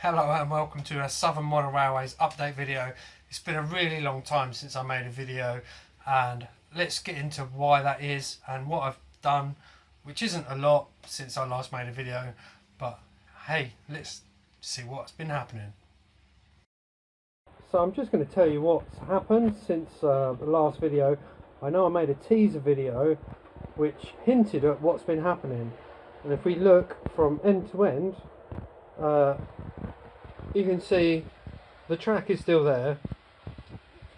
Hello and welcome to a Southern Model Railways update video. It's been a really long time since I made a video, and let's get into why that is and what I've done, which isn't a lot since I last made a video, but hey, let's see what's been happening. So I'm just going to tell you what's happened since the last video. I know I made a teaser video which hinted at what's been happening, and if we look from end to end, you can see the track is still there,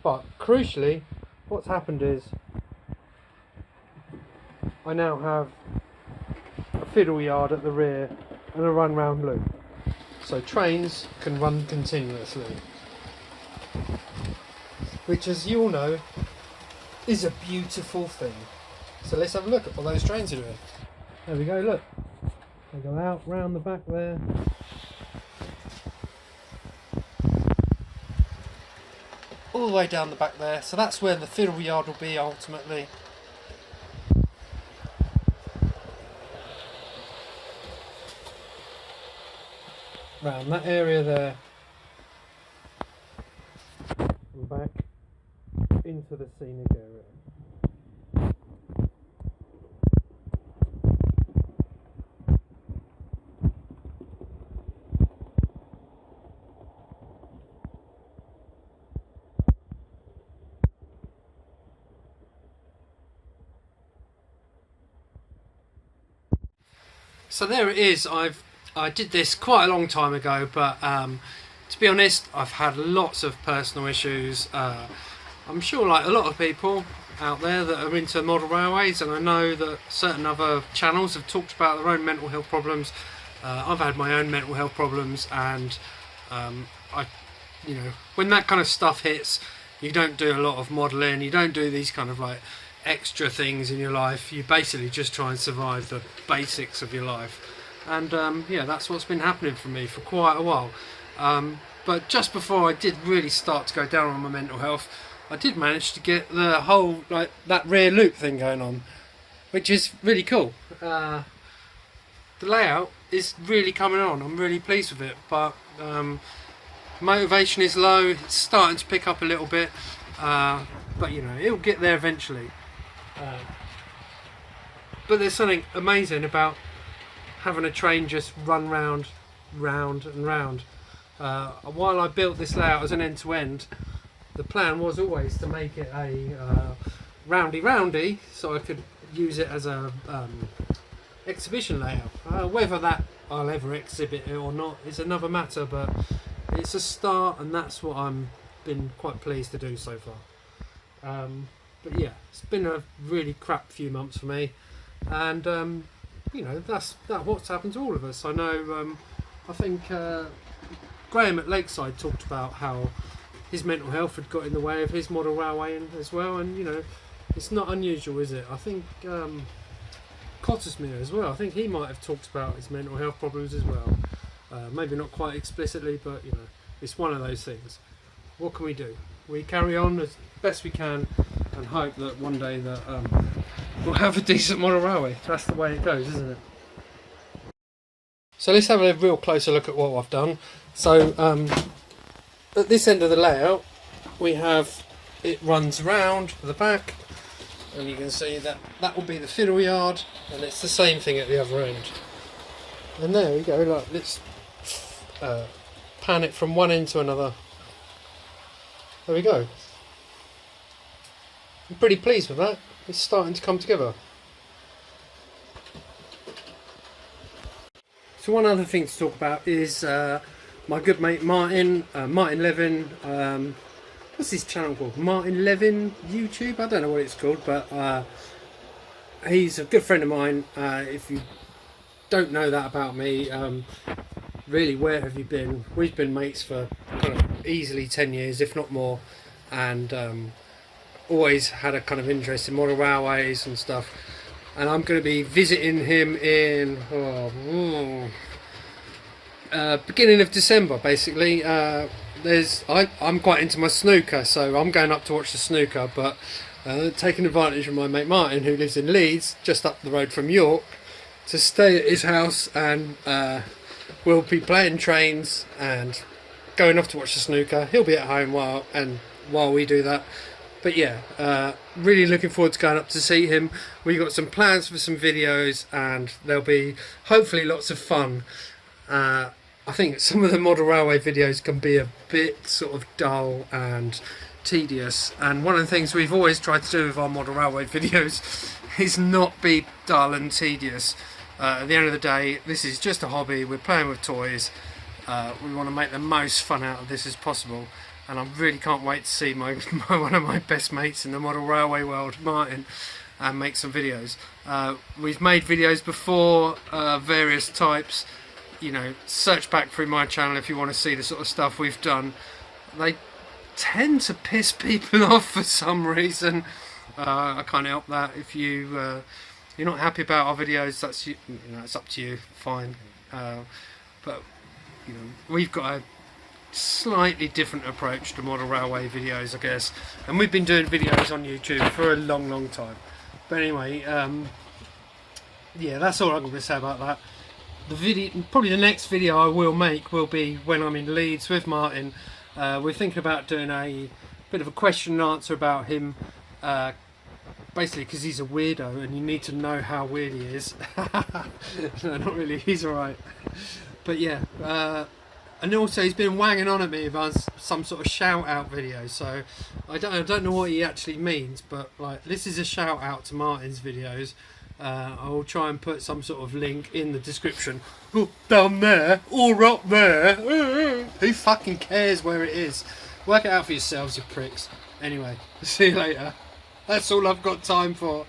but crucially what's happened is I now have a fiddle yard at the rear and a run round loop, so trains can run continuously, which, as you all know, is a beautiful thing. So let's have a look at what those trains are doing. There we go, look, they go out round the back there, all the way down the back there, so that's where the fiddle yard will be ultimately. Round that area there and back into the scenic area. So there it is. I did this quite a long time ago, but to be honest, I've had lots of personal issues. I'm sure, like a lot of people out there that are into model railways, and I know that certain other channels have talked about their own mental health problems. I've had my own mental health problems, and when that kind of stuff hits, you don't do a lot of modelling, you don't do these kind of like extra things in your life. You basically just try and survive the basics of your life, and yeah, that's what's been happening for me for quite a while. But just before I did really start to go down on my mental health, I did manage to get the whole, like, that rear loop thing going on, which is really cool. The layout is really coming on. I'm really pleased with it, but motivation is low. It's starting to pick up a little bit, but you know, it'll get there eventually. But there's something amazing about having a train just run round and round. While I built this layout as an end-to-end, the plan was always to make it a roundy, so I could use it as a exhibition layout. Whether that I'll ever exhibit it or not is another matter, but it's a start, and that's what I'm been quite pleased to do so far. But yeah, it's been a really crap few months for me, and you know, that's what's happened to all of us. I know, I think Graham at Lakeside talked about how his mental health had got in the way of his model railway as well, and you know, it's not unusual, is it? I think Cottersmere as well, I think he might have talked about his mental health problems as well. Maybe not quite explicitly, but you know, it's one of those things. What can we do? We carry on as best we can and hope that one day that we'll have a decent model railway. That's the way it goes, isn't it? So let's have a real closer look at what I've done. So at this end of the layout, we have, it runs around the back, and you can see that that will be the fiddle yard, and it's the same thing at the other end. And there we go. Look, let's pan it from one end to another. There we go. I'm pretty pleased with that. It's starting to come together. So one other thing to talk about is my good mate Martin Levin. What's his channel called? Martin Levin YouTube? I don't know what it's called, but he's a good friend of mine. If you don't know that about me, really, where have you been? We've been mates for kind of easily 10 years, if not more, and always had a kind of interest in model railways and stuff. And I'm going to be visiting him in beginning of December, basically. I'm quite into my snooker, so I'm going up to watch the snooker, but taking advantage of my mate Martin, who lives in Leeds, just up the road from York, to stay at his house and we'll be playing trains and going off to watch the snooker. He'll be at home while we do that. But yeah, really looking forward to going up to see him. We've got some plans for some videos, and there'll be hopefully lots of fun. I think some of the model railway videos can be a bit sort of dull and tedious, and one of the things we've always tried to do with our model railway videos is not be dull and tedious. At the end of the day, this is just a hobby. We're playing with toys. We want to make the most fun out of this as possible, and I really can't wait to see one of my best mates in the model railway world, Martin, and make some videos. We've made videos before, various types. You know, search back through my channel if you want to see the sort of stuff we've done. They tend to piss people off for some reason. I can't help that. If you're not happy about our videos, that's it's up to you. Fine, but you know, we've got a slightly different approach to model railway videos, I guess, and we've been doing videos on YouTube for a long time. But anyway, yeah, that's all I'm going to say about that. Probably the next video I will make will be when I'm in Leeds with Martin. We're thinking about doing a bit of a question and answer about him, basically because he's a weirdo and you need to know how weird he is. No, not really, he's alright. But yeah, and also he's been wanging on at me about some sort of shout out video, so I don't know what he actually means, but like, this is a shout out to Martin's videos. I will try and put some sort of link in the description. Oh, down there, or up there. Who fucking cares where it is? Work it out for yourselves, you pricks. Anyway, see you later. That's all I've got time for.